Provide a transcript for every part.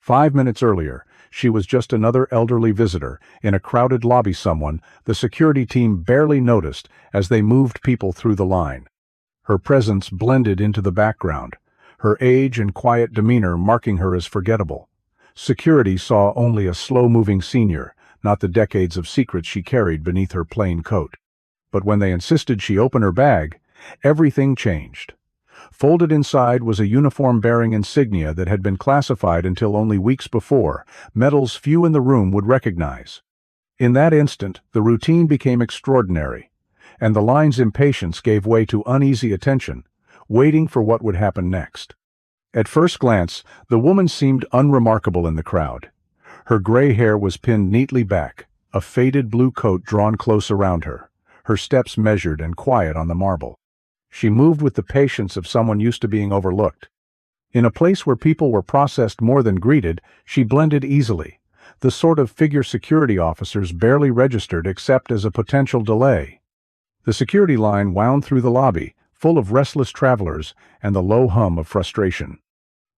5 minutes earlier, she was just another elderly visitor in a crowded lobby. The security team barely noticed as they moved people through the line. Her presence blended into the background, her age and quiet demeanor marking her as forgettable. Security saw only a slow-moving senior, not the decades of secrets she carried beneath her plain coat. But when they insisted she open her bag, everything changed. Folded inside was a uniform bearing insignia that had been classified until only weeks before, medals few in the room would recognize. In that instant, the routine became extraordinary, and the line's impatience gave way to uneasy attention, waiting for what would happen next. At first glance, the woman seemed unremarkable in the crowd. Her gray hair was pinned neatly back, a faded blue coat drawn close around her, her steps measured and quiet on the marble. She moved with the patience of someone used to being overlooked. In a place where people were processed more than greeted, she blended easily, the sort of figure security officers barely registered except as a potential delay. The security line wound through the lobby, full of restless travelers and the low hum of frustration.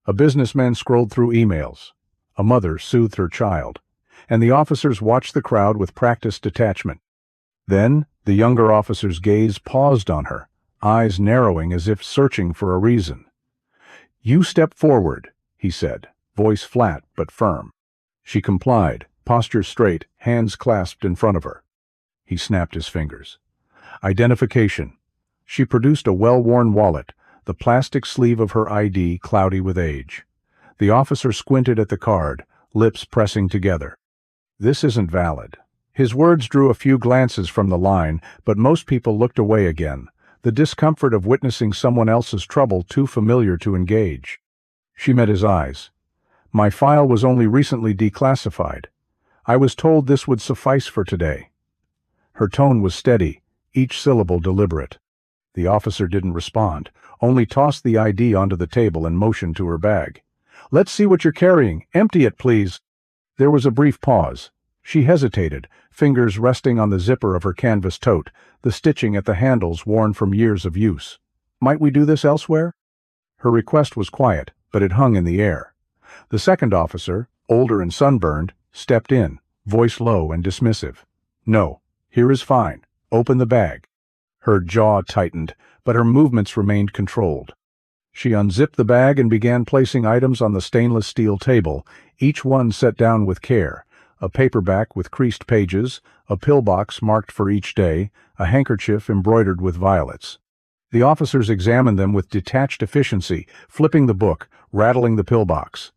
A businessman scrolled through emails. A mother soothed her child, and the officers watched the crowd with practiced detachment. Then, the younger officer's gaze paused on her, eyes narrowing as if searching for a reason. "You step forward," he said, voice flat but firm. She complied, posture straight, hands clasped in front of her. He snapped his fingers. Identification. She produced a well-worn wallet, the plastic sleeve of her ID cloudy with age. The officer squinted at the card, lips pressing together. "This isn't valid." His words drew a few glances from the line, but most people looked away again, the discomfort of witnessing someone else's trouble too familiar to engage. She met his eyes. "My file was only recently declassified. I was told this would suffice for today." Her tone was steady, each syllable deliberate. The officer didn't respond, only tossed the ID onto the table and motioned to her bag. "Let's see what you're carrying. Empty it, please." There was a brief pause. She hesitated, fingers resting on the zipper of her canvas tote, the stitching at the handles worn from years of use. "Might we do this elsewhere?" Her request was quiet, but it hung in the air. The second officer, older and sunburned, stepped in, voice low and dismissive. "No, here is fine. Open the bag." Her jaw tightened, but her movements remained controlled. She unzipped the bag and began placing items on the stainless steel table, each one set down with care. A paperback with creased pages, a pillbox marked for each day, a handkerchief embroidered with violets. The officers examined them with detached efficiency, flipping the book, rattling the pillbox.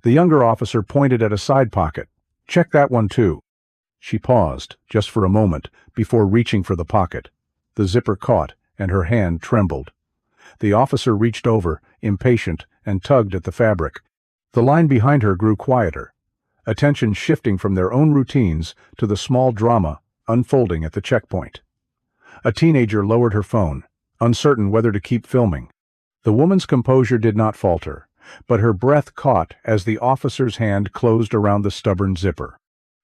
The younger officer pointed at a side pocket. "Check that one too." She paused, just for a moment, before reaching for the pocket. The zipper caught, and her hand trembled. The officer reached over, impatient, and tugged at the fabric. The line behind her grew quieter, attention shifting from their own routines to the small drama unfolding at the checkpoint. A teenager lowered her phone, uncertain whether to keep filming. The woman's composure did not falter, but her breath caught as the officer's hand closed around the stubborn zipper.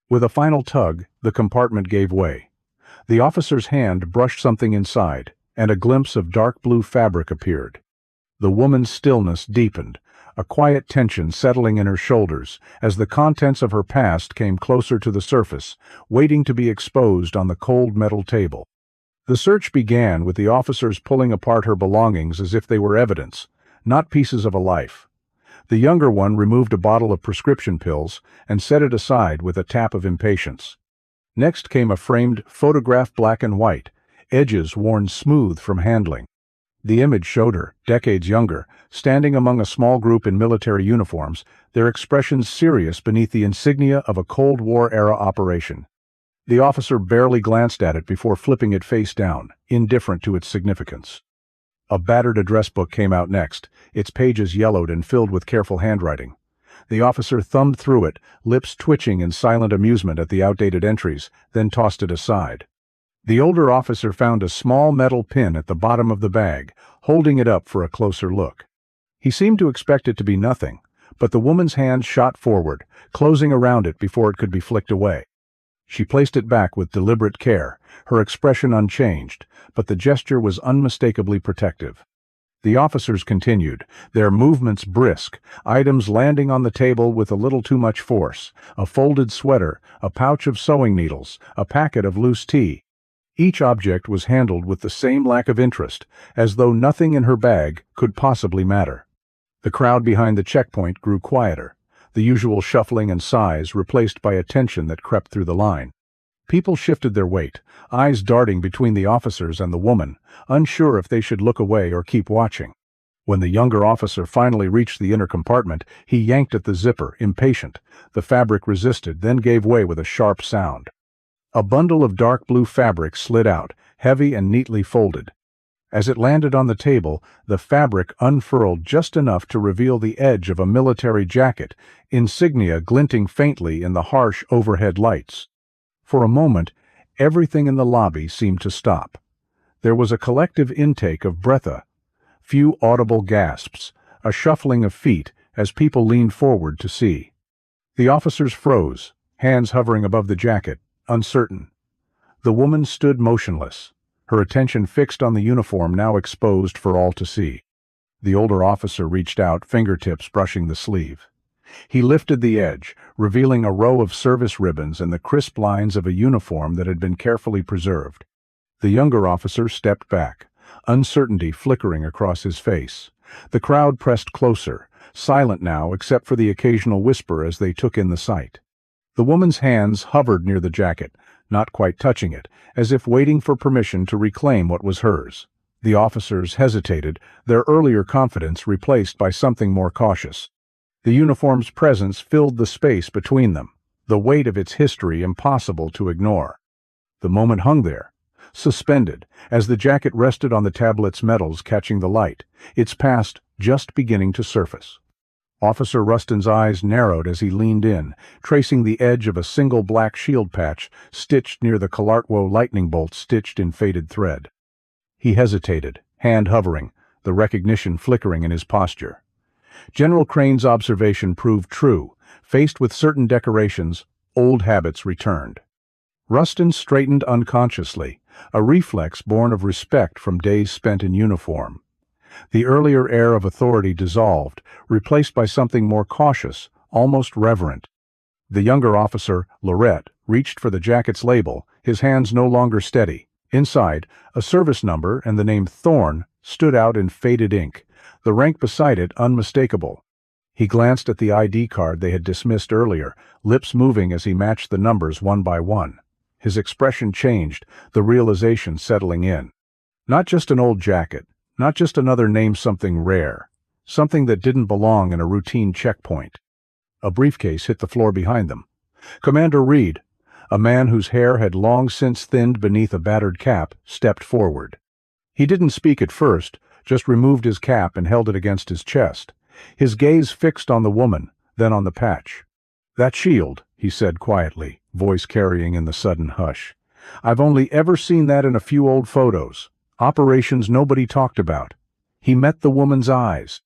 With a final tug, the compartment gave way. The officer's hand brushed something inside, and a glimpse of dark blue fabric appeared. The woman's stillness deepened, a quiet tension settling in her shoulders as the contents of her past came closer to the surface, waiting to be exposed on the cold metal table. The search began with the officers pulling apart her belongings as if they were evidence, not pieces of a life. The younger one removed a bottle of prescription pills and set it aside with a tap of impatience. Next came a framed photograph, black and white, edges worn smooth from handling. The image showed her, decades younger, standing among a small group in military uniforms, their expressions serious beneath the insignia of a Cold War-era operation. The officer barely glanced at it before flipping it face down, indifferent to its significance. A battered address book came out next, its pages yellowed and filled with careful handwriting. The officer thumbed through it, lips twitching in silent amusement at the outdated entries, then tossed it aside. The older officer found a small metal pin at the bottom of the bag, holding it up for a closer look. He seemed to expect it to be nothing, but the woman's hand shot forward, closing around it before it could be flicked away. She placed it back with deliberate care, her expression unchanged, but the gesture was unmistakably protective. The officers continued, their movements brisk, items landing on the table with a little too much force, a folded sweater, a pouch of sewing needles, a packet of loose tea. Each object was handled with the same lack of interest, as though nothing in her bag could possibly matter. The crowd behind the checkpoint grew quieter, the usual shuffling and sighs replaced by a tension that crept through the line. People shifted their weight, eyes darting between the officers and the woman, unsure if they should look away or keep watching. When the younger officer finally reached the inner compartment, he yanked at the zipper, impatient. The fabric resisted, then gave way with a sharp sound. A bundle of dark blue fabric slid out, heavy and neatly folded. As it landed on the table, the fabric unfurled just enough to reveal the edge of a military jacket, insignia glinting faintly in the harsh overhead lights. For a moment, everything in the lobby seemed to stop. There was a collective intake of breath, few audible gasps, a shuffling of feet as people leaned forward to see. The officers froze, hands hovering above the jacket, uncertain. The woman stood motionless, her attention fixed on the uniform now exposed for all to see. The older officer reached out, fingertips brushing the sleeve. He lifted the edge, revealing a row of service ribbons and the crisp lines of a uniform that had been carefully preserved. The younger officer stepped back, uncertainty flickering across his face. The crowd pressed closer, silent now except for the occasional whisper as they took in the sight. The woman's hands hovered near the jacket, not quite touching it, as if waiting for permission to reclaim what was hers. The officers hesitated, their earlier confidence replaced by something more cautious. The uniform's presence filled the space between them, the weight of its history impossible to ignore. The moment hung there, suspended, as the jacket rested on the tablet's metals catching the light, its past just beginning to surface. Officer Rustin's eyes narrowed as he leaned in, tracing the edge of a single black shield patch stitched near the Calartwo lightning bolt stitched in faded thread. He hesitated, hand hovering, the recognition flickering in his posture. General Crane's observation proved true. Faced with certain decorations, old habits returned. Rustin straightened unconsciously, a reflex born of respect from days spent in uniform. The earlier air of authority dissolved, replaced by something more cautious, almost reverent. The younger officer, Lorette, reached for the jacket's label, his hands no longer steady. Inside, a service number and the name Thorne stood out in faded ink, the rank beside it unmistakable. He glanced at the ID card they had dismissed earlier, lips moving as he matched the numbers one by one. His expression changed, the realization settling in. Not just an old jacket, not just another name, something rare, something that didn't belong in a routine checkpoint. A briefcase hit the floor behind them. Commander Reed, a man whose hair had long since thinned beneath a battered cap, stepped forward. He didn't speak at first, just removed his cap and held it against his chest, his gaze fixed on the woman, then on the patch. "That shield," he said quietly, voice carrying in the sudden hush. "I've only ever seen that in a few old photos, operations nobody talked about." He met the woman's eyes.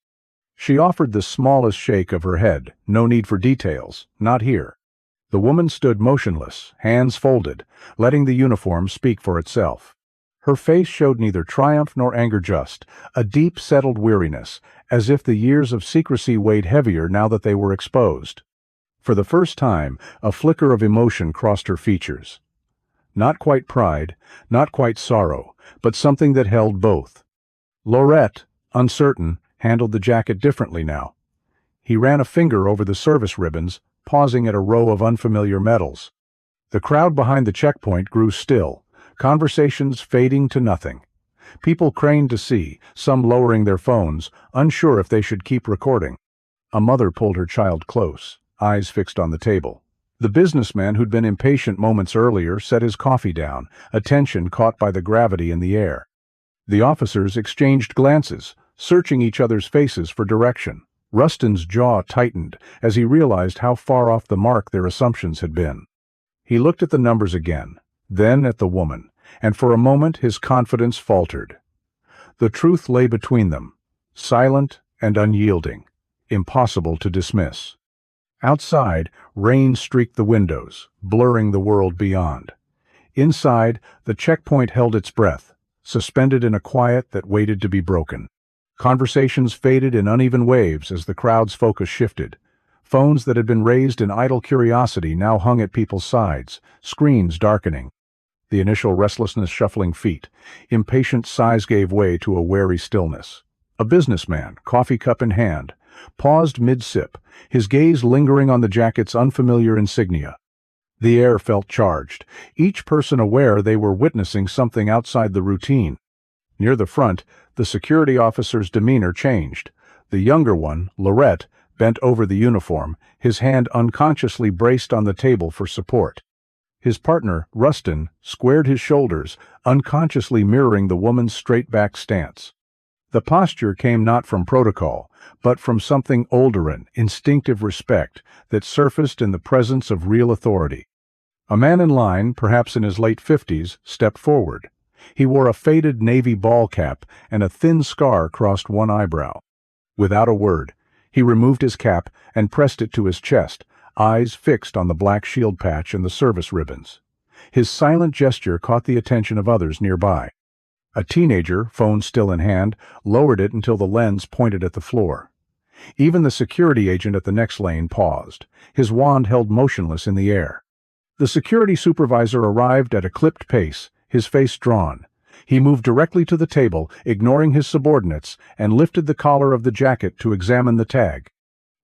She offered the smallest shake of her head, no need for details, not here. The woman stood motionless, hands folded, letting the uniform speak for itself. Her face showed neither triumph nor anger, just a deep settled weariness, as if the years of secrecy weighed heavier now that they were exposed. For the first time, a flicker of emotion crossed her features. Not quite pride, not quite sorrow, but something that held both. Lorette, uncertain, handled the jacket differently now. He ran a finger over the service ribbons, pausing at a row of unfamiliar medals. The crowd behind the checkpoint grew still, conversations fading to nothing. People craned to see, some lowering their phones, unsure if they should keep recording. A mother pulled her child close, eyes fixed on the table. The businessman who'd been impatient moments earlier set his coffee down, attention caught by the gravity in the air. The officers exchanged glances, searching each other's faces for direction. Rustin's jaw tightened as he realized how far off the mark their assumptions had been. He looked at the numbers again, then at the woman, and for a moment his confidence faltered. The truth lay between them, silent and unyielding, impossible to dismiss. Outside, rain streaked the windows, blurring the world beyond. Inside, the checkpoint held its breath, suspended in a quiet that waited to be broken. Conversations faded in uneven waves as the crowd's focus shifted. Phones that had been raised in idle curiosity now hung at people's sides, screens darkening. The initial restlessness shuffling feet. Impatient sighs gave way to a wary stillness. A businessman, coffee cup in hand, paused mid-sip, his gaze lingering on the jacket's unfamiliar insignia. The air felt charged, each person aware they were witnessing something outside the routine. Near the front, the security officer's demeanor changed. The younger one, Lorette, bent over the uniform, his hand unconsciously braced on the table for support. His partner, Rustin, squared his shoulders, unconsciously mirroring the woman's straight-back stance. The posture came not from protocol, but from something olderan, instinctive respect that surfaced in the presence of real authority. A man in line, perhaps in his late 50s, stepped forward. He wore a faded navy ball cap, and a thin scar crossed one eyebrow. Without a word, he removed his cap and pressed it to his chest, eyes fixed on the black shield patch and the service ribbons. His silent gesture caught the attention of others nearby. A teenager, phone still in hand, lowered it until the lens pointed at the floor. Even the security agent at the next lane paused, his wand held motionless in the air. The security supervisor arrived at a clipped pace, his face drawn. He moved directly to the table, ignoring his subordinates, and lifted the collar of the jacket to examine the tag.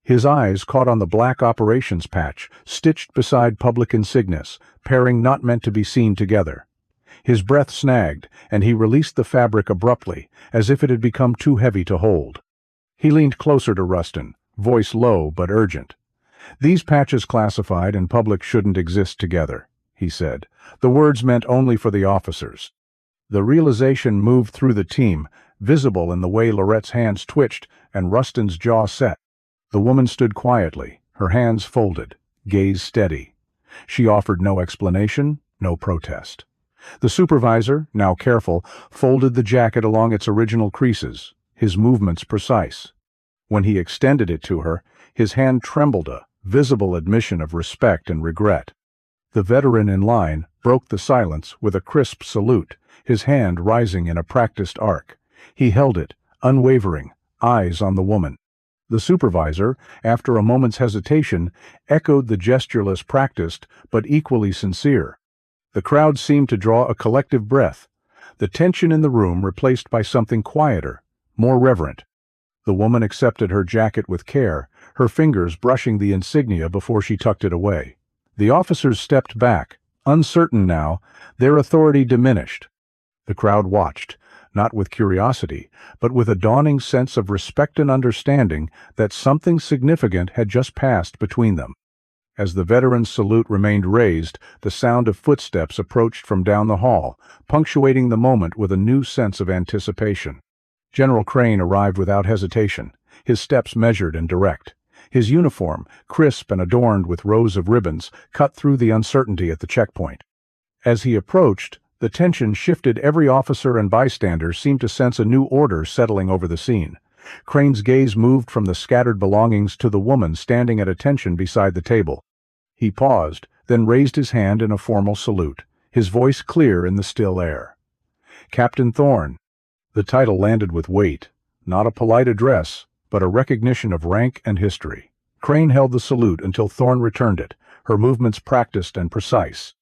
His eyes caught on the black operations patch, stitched beside public insignias, pairing not meant to be seen together. His breath snagged, and he released the fabric abruptly, as if it had become too heavy to hold. He leaned closer to Rustin, voice low but urgent. "These patches classified and public shouldn't exist together," he said. The words meant only for the officers. The realization moved through the team, visible in the way Lorette's hands twitched and Rustin's jaw set. The woman stood quietly, her hands folded, gaze steady. She offered no explanation, no protest. The supervisor, now careful, folded the jacket along its original creases, his movements precise. When he extended it to her, his hand trembled, a visible admission of respect and regret. The veteran in line broke the silence with a crisp salute, his hand rising in a practiced arc. He held it, unwavering, eyes on the woman. The supervisor, after a moment's hesitation, echoed the gestureless practiced, but equally sincere. The crowd seemed to draw a collective breath, the tension in the room replaced by something quieter, more reverent. The woman accepted her jacket with care, her fingers brushing the insignia before she tucked it away. The officers stepped back, uncertain now, their authority diminished. The crowd watched, not with curiosity, but with a dawning sense of respect and understanding that something significant had just passed between them. As the veteran's salute remained raised, the sound of footsteps approached from down the hall, punctuating the moment with a new sense of anticipation. General Crane arrived without hesitation, his steps measured and direct. His uniform, crisp and adorned with rows of ribbons, cut through the uncertainty at the checkpoint. As he approached, the tension shifted. Every officer and bystander seemed to sense a new order settling over the scene. Crane's gaze moved from the scattered belongings to the woman standing at attention beside the table. He paused, then raised his hand in a formal salute, his voice clear in the still air. "Captain Thorne." The title landed with weight, not a polite address, but a recognition of rank and history. Crane held the salute until Thorne returned it, her movements practiced and precise.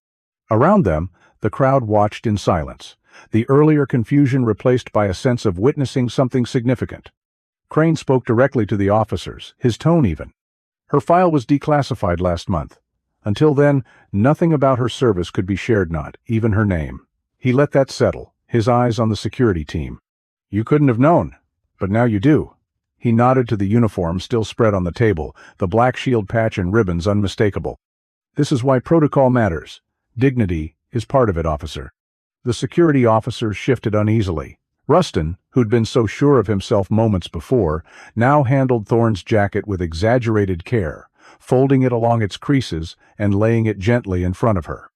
Around them, the crowd watched in silence, the earlier confusion replaced by a sense of witnessing something significant. Crane spoke directly to the officers, his tone even. "Her file was declassified last month. Until then, nothing about her service could be shared, not even her name." He let that settle, his eyes on the security team. "You couldn't have known, but now you do." He nodded to the uniform still spread on the table, the black shield patch and ribbons unmistakable. "This is why protocol matters. Dignity is part of it, officer." The security officers shifted uneasily. Rustin, who'd been so sure of himself moments before, now handled Thorne's jacket with exaggerated care, folding it along its creases and laying it gently in front of her.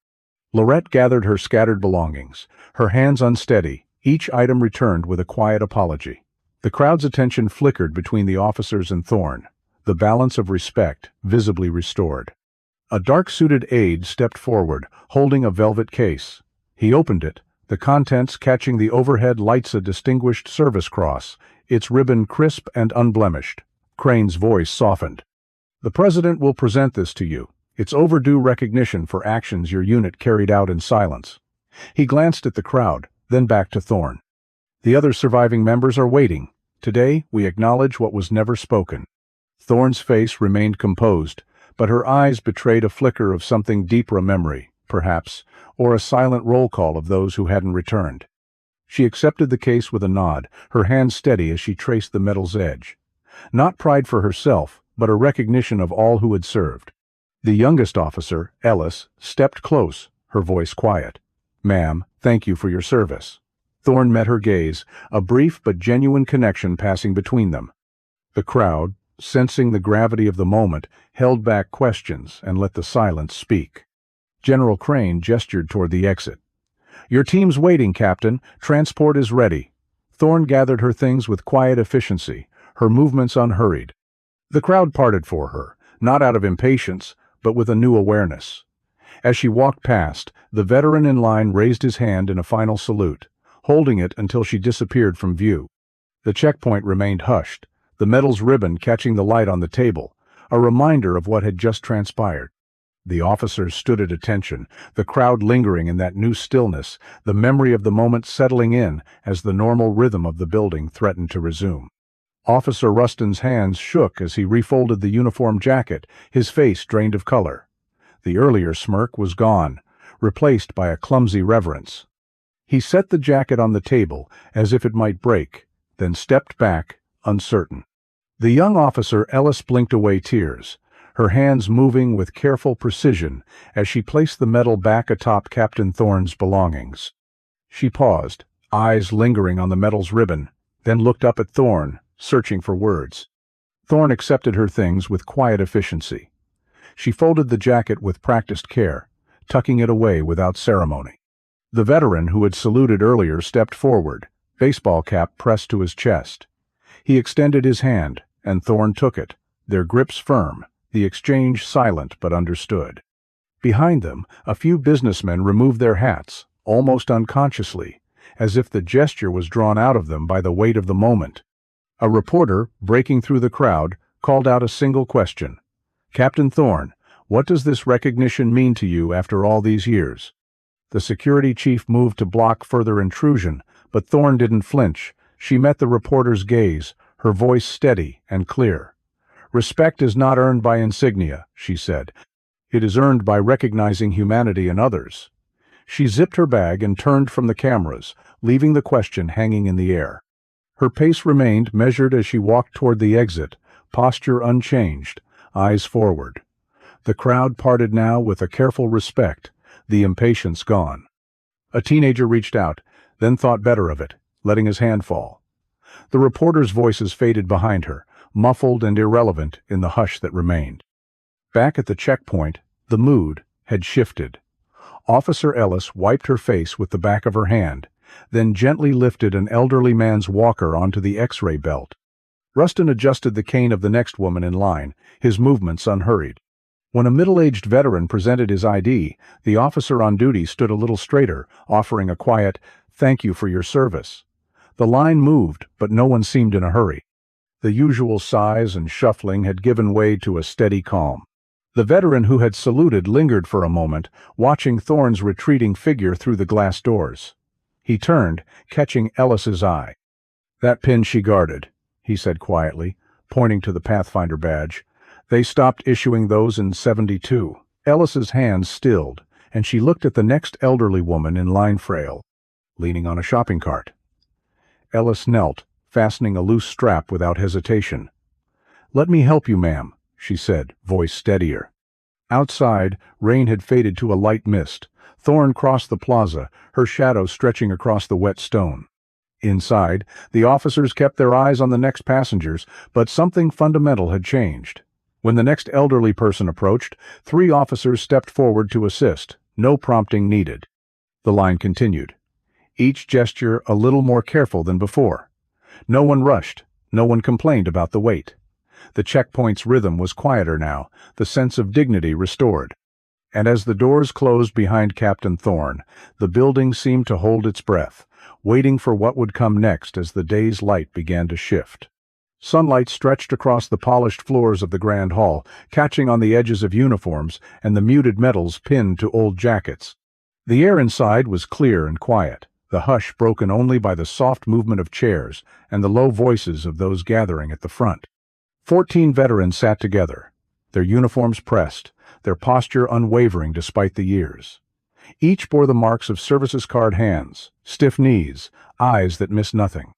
Lorette gathered her scattered belongings, her hands unsteady, each item returned with a quiet apology. The crowd's attention flickered between the officers and Thorne, the balance of respect visibly restored. A dark-suited aide stepped forward, holding a velvet case. He opened it, the contents catching the overhead lights a distinguished service cross, its ribbon crisp and unblemished. Crane's voice softened. "The President will present this to you. It's overdue recognition for actions your unit carried out in silence." He glanced at the crowd, then back to Thorne. "The other surviving members are waiting. Today, we acknowledge what was never spoken." Thorne's face remained composed, but her eyes betrayed a flicker of something deeper, a memory, perhaps, or a silent roll call of those who hadn't returned. She accepted the case with a nod, her hand steady as she traced the metal's edge. Not pride for herself, but a recognition of all who had served. The youngest officer, Ellis, stepped close, her voice quiet. "Ma'am, thank you for your service." Thorne met her gaze, a brief but genuine connection passing between them. The crowd, sensing the gravity of the moment, held back questions and let the silence speak. General Crane gestured toward the exit. "Your team's waiting, Captain. Transport is ready." Thorne gathered her things with quiet efficiency, her movements unhurried. The crowd parted for her, not out of impatience, but with a new awareness. As she walked past, the veteran in line raised his hand in a final salute, holding it until she disappeared from view. The checkpoint remained hushed, the metal's ribbon catching the light on the table, a reminder of what had just transpired. The officers stood at attention, the crowd lingering in that new stillness, the memory of the moment settling in as the normal rhythm of the building threatened to resume. Officer Rustin's hands shook as he refolded the uniform jacket, his face drained of color. The earlier smirk was gone, replaced by a clumsy reverence. He set the jacket on the table as if it might break, then stepped back, uncertain. The young officer Ellis blinked away tears, her hands moving with careful precision as she placed the medal back atop Captain Thorne's belongings. She paused, eyes lingering on the medal's ribbon, then looked up at Thorne, searching for words. Thorne accepted her things with quiet efficiency. She folded the jacket with practiced care, tucking it away without ceremony. The veteran who had saluted earlier stepped forward, baseball cap pressed to his chest. He extended his hand, and Thorne took it, their grips firm, the exchange silent but understood. Behind them, a few businessmen removed their hats, almost unconsciously, as if the gesture was drawn out of them by the weight of the moment. A reporter, breaking through the crowd, called out a single question. "Captain Thorne, what does this recognition mean to you after all these years?" The security chief moved to block further intrusion, but Thorne didn't flinch. She met the reporter's gaze, her voice steady and clear. "Respect is not earned by insignia," she said. "It is earned by recognizing humanity in others." She zipped her bag and turned from the cameras, leaving the question hanging in the air. Her pace remained measured as she walked toward the exit, posture unchanged, eyes forward. The crowd parted now with a careful respect, the impatience gone. A teenager reached out, then thought better of it, letting his hand fall. The reporters' voices faded behind her, muffled and irrelevant in the hush that remained. Back at the checkpoint, the mood had shifted. Officer Ellis wiped her face with the back of her hand, then gently lifted an elderly man's walker onto the X-ray belt. Rustin adjusted the cane of the next woman in line, his movements unhurried. When a middle-aged veteran presented his ID, the officer on duty stood a little straighter, offering a quiet, "Thank you for your service." The line moved, but no one seemed in a hurry. The usual sighs and shuffling had given way to a steady calm. The veteran who had saluted lingered for a moment, watching Thorne's retreating figure through the glass doors. He turned, catching Ellis's eye. "That pin she guarded," he said quietly, pointing to the Pathfinder badge. "They stopped issuing those in '72. Ellis's hands stilled, and she looked at the next elderly woman in line frail, leaning on a shopping cart. Ellis knelt, fastening a loose strap without hesitation. "Let me help you, ma'am," she said, voice steadier. Outside, rain had faded to a light mist. Thorne crossed the plaza, her shadow stretching across the wet stone. Inside, the officers kept their eyes on the next passengers, but something fundamental had changed. When the next elderly person approached, 3 officers stepped forward to assist, no prompting needed. The line continued, each gesture a little more careful than before. No one rushed, no one complained about the wait. The checkpoint's rhythm was quieter now, the sense of dignity restored. And as the doors closed behind Captain Thorne, the building seemed to hold its breath, waiting for what would come next as the day's light began to shift. Sunlight stretched across the polished floors of the grand hall, catching on the edges of uniforms and the muted metals pinned to old jackets. The air inside was clear and quiet, the hush broken only by the soft movement of chairs and the low voices of those gathering at the front. 14 veterans sat together, their uniforms pressed, their posture unwavering despite the years. Each bore the marks of service-scarred hands, stiff knees, eyes that missed nothing.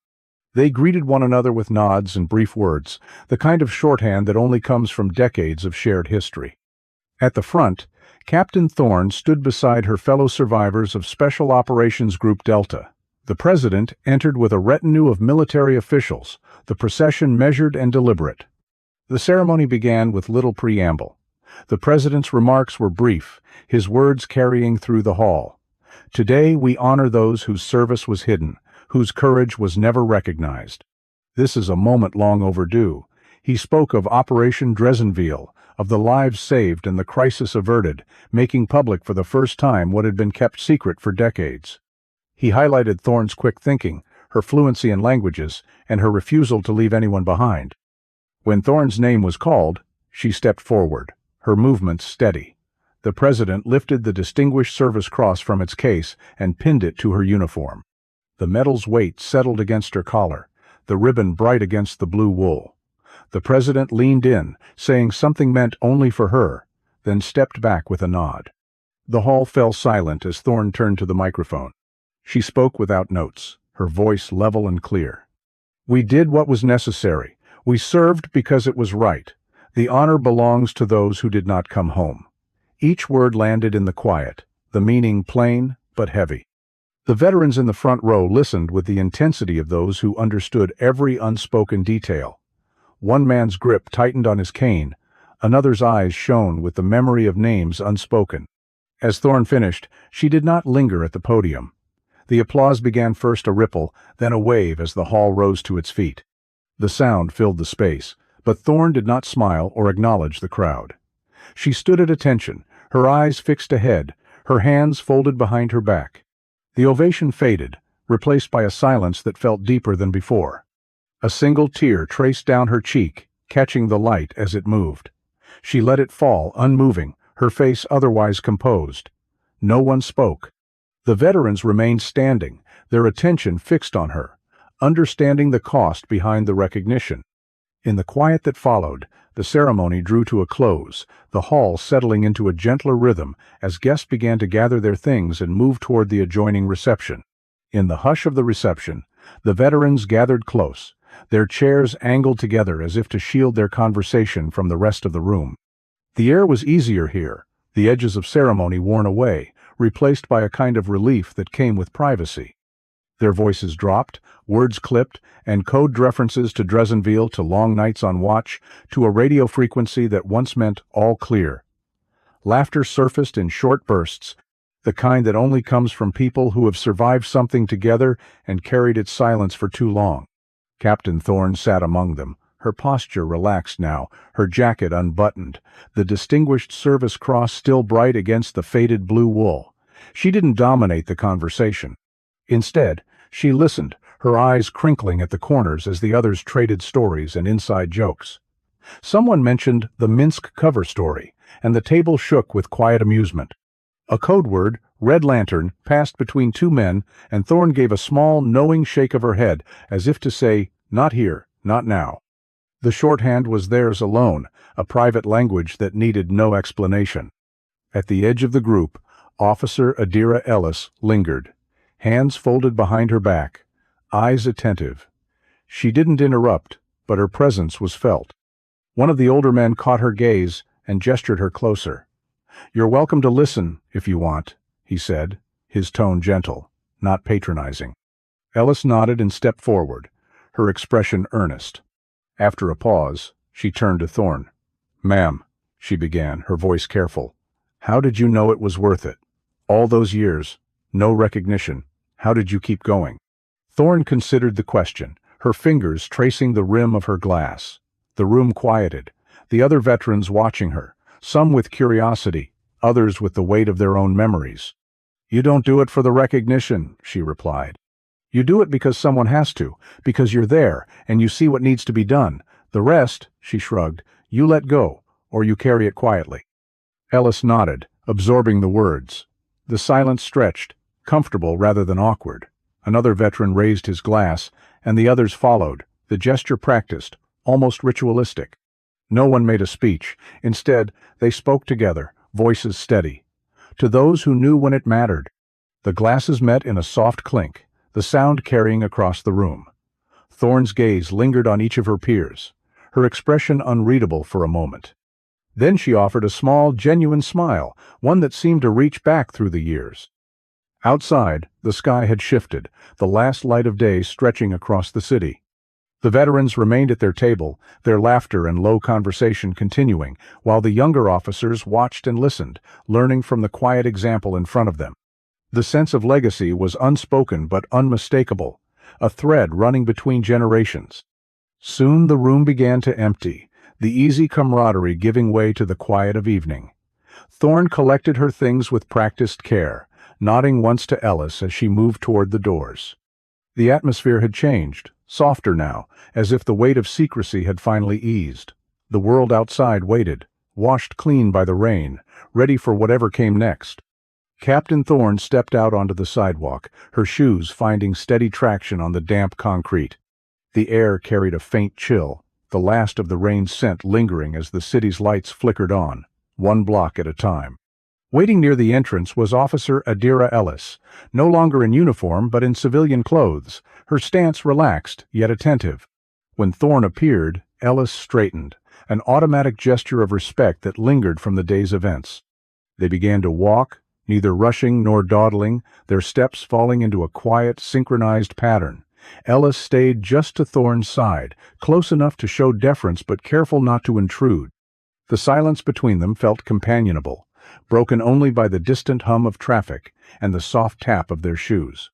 They greeted one another with nods and brief words, the kind of shorthand that only comes from decades of shared history. At the front, Captain Thorne stood beside her fellow survivors of Special Operations Group Delta. The President entered with a retinue of military officials, the procession measured and deliberate. The ceremony began with little preamble. The President's remarks were brief, his words carrying through the hall. Today we honor those whose service was hidden, whose courage was never recognized. This is a moment long overdue. He spoke of Operation Dresdenveil, of the lives saved and the crisis averted, making public for the first time what had been kept secret for decades. He highlighted Thorne's quick thinking, her fluency in languages, and her refusal to leave anyone behind. When Thorne's name was called, she stepped forward, her movements steady. The President lifted the Distinguished Service Cross from its case and pinned it to her uniform. The metal's weight settled against her collar, the ribbon bright against the blue wool. The President leaned in, saying something meant only for her, then stepped back with a nod. The hall fell silent as Thorne turned to the microphone. She spoke without notes, her voice level and clear. "We did what was necessary. We served because it was right. The honor belongs to those who did not come home." Each word landed in the quiet, the meaning plain but heavy. The veterans in the front row listened with the intensity of those who understood every unspoken detail. One man's grip tightened on his cane, another's eyes shone with the memory of names unspoken. As Thorne finished, she did not linger at the podium. The applause began first a ripple, then a wave as the hall rose to its feet. The sound filled the space, but Thorne did not smile or acknowledge the crowd. She stood at attention, her eyes fixed ahead, her hands folded behind her back. The ovation faded, replaced by a silence that felt deeper than before. A single tear traced down her cheek, catching the light as it moved. She let it fall, unmoving, her face otherwise composed. No one spoke. The veterans remained standing, their attention fixed on her, understanding the cost behind the recognition. In the quiet that followed, the ceremony drew to a close, the hall settling into a gentler rhythm as guests began to gather their things and move toward the adjoining reception. In the hush of the reception, the veterans gathered close, their chairs angled together as if to shield their conversation from the rest of the room. The air was easier here, the edges of ceremony worn away, replaced by a kind of relief that came with privacy. Their voices dropped, words clipped, and code references to Dresdenveil, to long nights on watch, to a radio frequency that once meant all clear. Laughter surfaced in short bursts, the kind that only comes from people who have survived something together and carried its silence for too long. Captain Thorne sat among them, her posture relaxed now, her jacket unbuttoned, the Distinguished Service Cross still bright against the faded blue wool. She didn't dominate the conversation. Instead, she listened, her eyes crinkling at the corners as the others traded stories and inside jokes. Someone mentioned the Minsk cover story, and the table shook with quiet amusement. A code word, Red Lantern, passed between two men, and Thorne gave a small, knowing shake of her head, as if to say, "Not here, not now." The shorthand was theirs alone, a private language that needed no explanation. At the edge of the group, Officer Adira Ellis lingered, hands folded behind her back, eyes attentive. She didn't interrupt, but her presence was felt. One of the older men caught her gaze and gestured her closer. "You're welcome to listen, if you want," he said, his tone gentle, not patronizing. Ellis nodded and stepped forward, her expression earnest. After a pause, she turned to Thorne. "Ma'am," she began, her voice careful, "how did you know it was worth it? All those years, no recognition. How did you keep going?" Thorne considered the question, her fingers tracing the rim of her glass. The room quieted, the other veterans watching her, some with curiosity, others with the weight of their own memories. "You don't do it for the recognition," she replied. "You do it because someone has to, because you're there, and you see what needs to be done. The rest," she shrugged, "you let go, or you carry it quietly." Ellis nodded, absorbing the words. The silence stretched, comfortable rather than awkward. Another veteran raised his glass, and the others followed, the gesture practiced, almost ritualistic. No one made a speech. Instead, they spoke together, voices steady. To those who knew when it mattered. The glasses met in a soft clink, the sound carrying across the room. Thorne's gaze lingered on each of her peers, her expression unreadable for a moment. Then she offered a small, genuine smile, one that seemed to reach back through the years. Outside, the sky had shifted, the last light of day stretching across the city. The veterans remained at their table, their laughter and low conversation continuing, while the younger officers watched and listened, learning from the quiet example in front of them. The sense of legacy was unspoken but unmistakable, a thread running between generations. Soon the room began to empty, the easy camaraderie giving way to the quiet of evening. Thorne collected her things with practiced care, nodding once to Ellis as she moved toward the doors. The atmosphere had changed, softer now, as if the weight of secrecy had finally eased. The world outside waited, washed clean by the rain, ready for whatever came next. Captain Thorne stepped out onto the sidewalk, her shoes finding steady traction on the damp concrete. The air carried a faint chill, the last of the rain's scent lingering as the city's lights flickered on, one block at a time. Waiting near the entrance was Officer Adira Ellis, no longer in uniform but in civilian clothes, her stance relaxed yet attentive. When Thorne appeared, Ellis straightened, an automatic gesture of respect that lingered from the day's events. They began to walk, neither rushing nor dawdling, their steps falling into a quiet, synchronized pattern. Ellis stayed just to Thorne's side, close enough to show deference but careful not to intrude. The silence between them felt companionable, broken only by the distant hum of traffic and the soft tap of their shoes.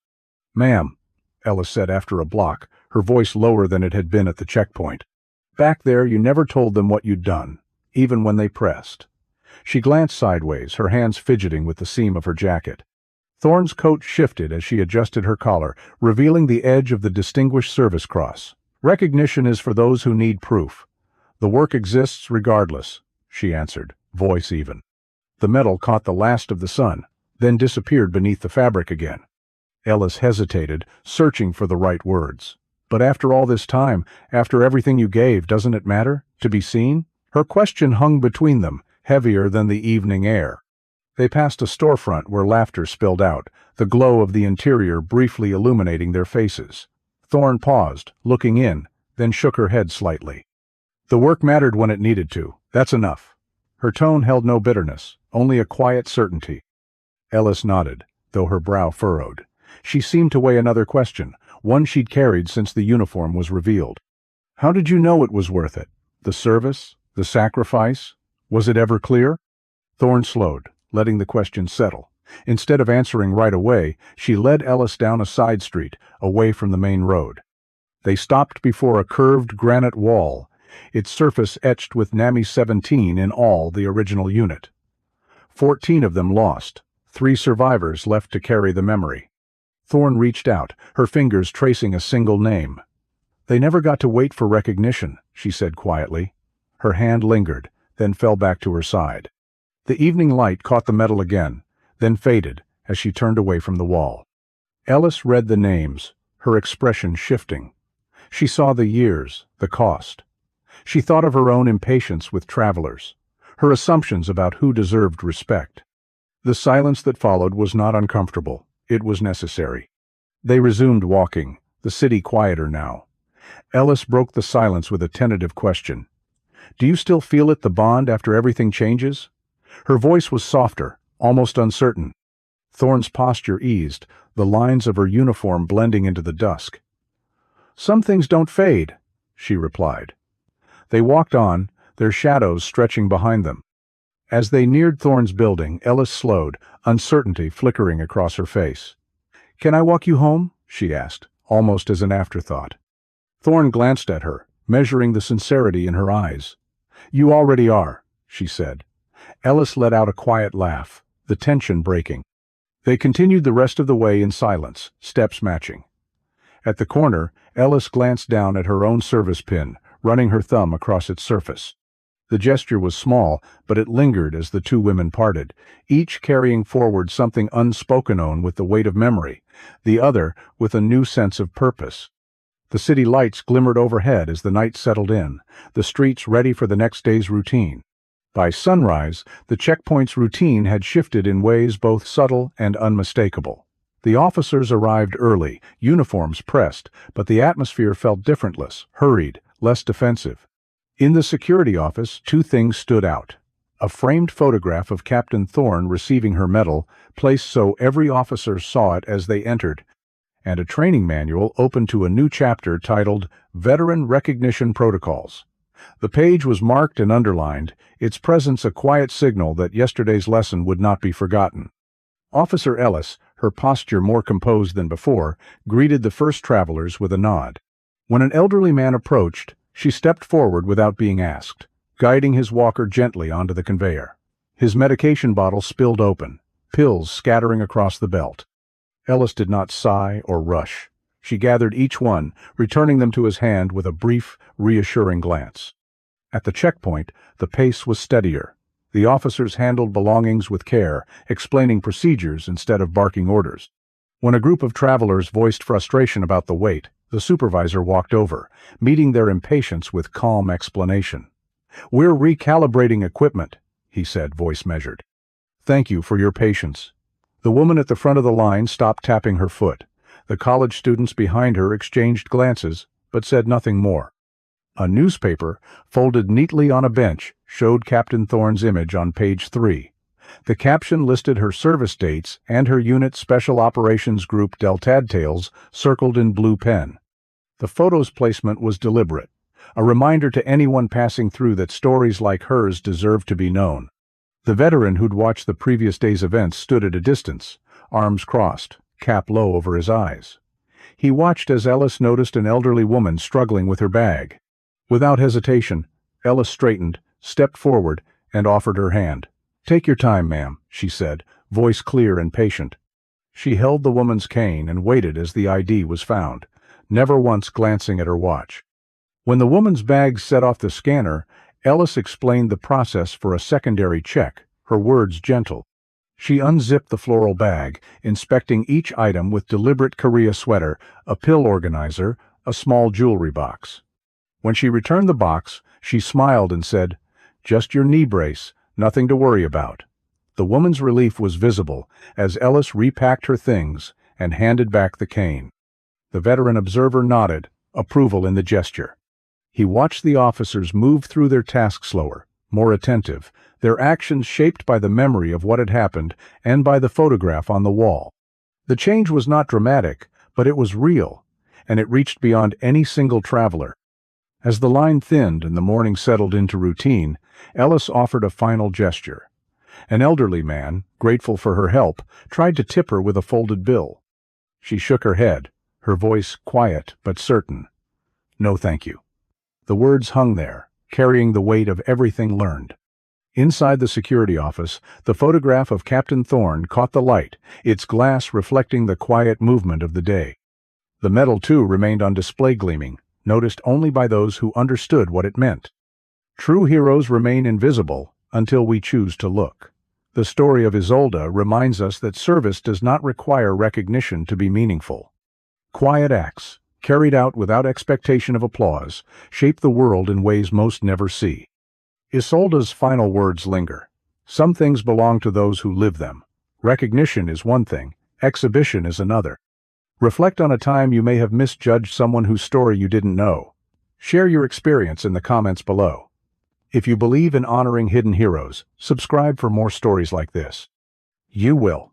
"Ma'am," Ellis said after a block, her voice lower than it had been at the checkpoint. "Back there you never told them what you'd done, even when they pressed." She glanced sideways, her hands fidgeting with the seam of her jacket. Thorne's coat shifted as she adjusted her collar, revealing the edge of the Distinguished Service Cross. "Recognition is for those who need proof. The work exists regardless," she answered, voice even. The medal caught the last of the sun, then disappeared beneath the fabric again. Ellis hesitated, searching for the right words. "But after all this time, after everything you gave, doesn't it matter? To be seen?" Her question hung between them, heavier than the evening air. They passed a storefront where laughter spilled out, the glow of the interior briefly illuminating their faces. Thorne paused, looking in, then shook her head slightly. "The work mattered when it needed to. That's enough." Her tone held no bitterness, only a quiet certainty. Ellis nodded, though her brow furrowed. She seemed to weigh another question, one she'd carried since the uniform was revealed. "How did you know it was worth it? The service? The sacrifice? Was it ever clear?" Thorne slowed, letting the question settle. Instead of answering right away, she led Ellis down a side street, away from the main road. They stopped before a curved granite wall, its surface etched with NAMI 17 in all the original unit. 14 of them lost, 3 survivors left to carry the memory. Thorne reached out, her fingers tracing a single name. "They never got to wait for recognition," she said quietly. Her hand lingered, then fell back to her side. The evening light caught the medal again, then faded as she turned away from the wall. Ellis read the names, her expression shifting. She saw the years, the cost. She thought of her own impatience with travelers, her assumptions about who deserved respect. The silence that followed was not uncomfortable, it was necessary. They resumed walking, the city quieter now. Ellis broke the silence with a tentative question. "Do you still feel it, the bond, after everything changes?" Her voice was softer, almost uncertain. Thorne's posture eased, the lines of her uniform blending into the dusk. "Some things don't fade," she replied. They walked on, their shadows stretching behind them. As they neared Thorne's building, Ellis slowed, uncertainty flickering across her face. "Can I walk you home?" she asked, almost as an afterthought. Thorne glanced at her, measuring the sincerity in her eyes. "You already are," she said. Ellis let out a quiet laugh, the tension breaking. They continued the rest of the way in silence, steps matching. At the corner, Ellis glanced down at her own service pin, running her thumb across its surface. The gesture was small, but it lingered as the two women parted, each carrying forward something unspoken on with the weight of memory, the other with a new sense of purpose. The city lights glimmered overhead as the night settled in, the streets ready for the next day's routine. By sunrise, the checkpoint's routine had shifted in ways both subtle and unmistakable. The officers arrived early, uniforms pressed, but the atmosphere felt differentless, hurried, less defensive. In the security office, two things stood out. A framed photograph of Captain Thorne receiving her medal, placed so every officer saw it as they entered, and a training manual open to a new chapter titled Veteran Recognition Protocols. The page was marked and underlined, its presence a quiet signal that yesterday's lesson would not be forgotten. Officer Ellis, her posture more composed than before, greeted the first travelers with a nod. When an elderly man approached, she stepped forward without being asked, guiding his walker gently onto the conveyor. His medication bottle spilled open, pills scattering across the belt. Ellis did not sigh or rush. She gathered each one, returning them to his hand with a brief, reassuring glance. At the checkpoint, the pace was steadier. The officers handled belongings with care, explaining procedures instead of barking orders. When a group of travelers voiced frustration about the wait, the supervisor walked over, meeting their impatience with calm explanation. "We're recalibrating equipment," he said, voice measured. "Thank you for your patience." The woman at the front of the line stopped tapping her foot. The college students behind her exchanged glances, but said nothing more. A newspaper, folded neatly on a bench, showed Captain Thorne's image on page 3. The caption listed her service dates and her unit's Special Operations Group Deltadtails circled in blue pen. The photo's placement was deliberate, a reminder to anyone passing through that stories like hers deserve to be known. The veteran who'd watched the previous day's events stood at a distance, arms crossed, cap low over his eyes. He watched as Ellis noticed an elderly woman struggling with her bag. Without hesitation, Ellis straightened, stepped forward, and offered her hand. "Take your time, ma'am," she said, voice clear and patient. She held the woman's cane and waited as the ID was found, never once glancing at her watch. When the woman's bag set off the scanner, Ellis explained the process for a secondary check, her words gentle. She unzipped the floral bag, inspecting each item with deliberate Korea sweater, a pill organizer, a small jewelry box. When she returned the box, she smiled and said, "Just your knee brace, nothing to worry about." The woman's relief was visible as Ellis repacked her things and handed back the cane. The veteran observer nodded, approval in the gesture. He watched the officers move through their tasks slower, more attentive, their actions shaped by the memory of what had happened and by the photograph on the wall. The change was not dramatic, but it was real, and it reached beyond any single traveler. As the line thinned and the morning settled into routine, Ellis offered a final gesture. An elderly man, grateful for her help, tried to tip her with a folded bill. She shook her head, her voice quiet but certain. "No, thank you." The words hung there, carrying the weight of everything learned. Inside the security office, the photograph of Captain Thorne caught the light, its glass reflecting the quiet movement of the day. The medal, too, remained on display gleaming, noticed only by those who understood what it meant. True heroes remain invisible until we choose to look. The story of Isolde reminds us that service does not require recognition to be meaningful. Quiet acts, carried out without expectation of applause, shape the world in ways most never see. Isolde's final words linger. Some things belong to those who live them. Recognition is one thing, exhibition is another. Reflect on a time you may have misjudged someone whose story you didn't know. Share your experience in the comments below. If you believe in honoring hidden heroes, subscribe for more stories like this. You will.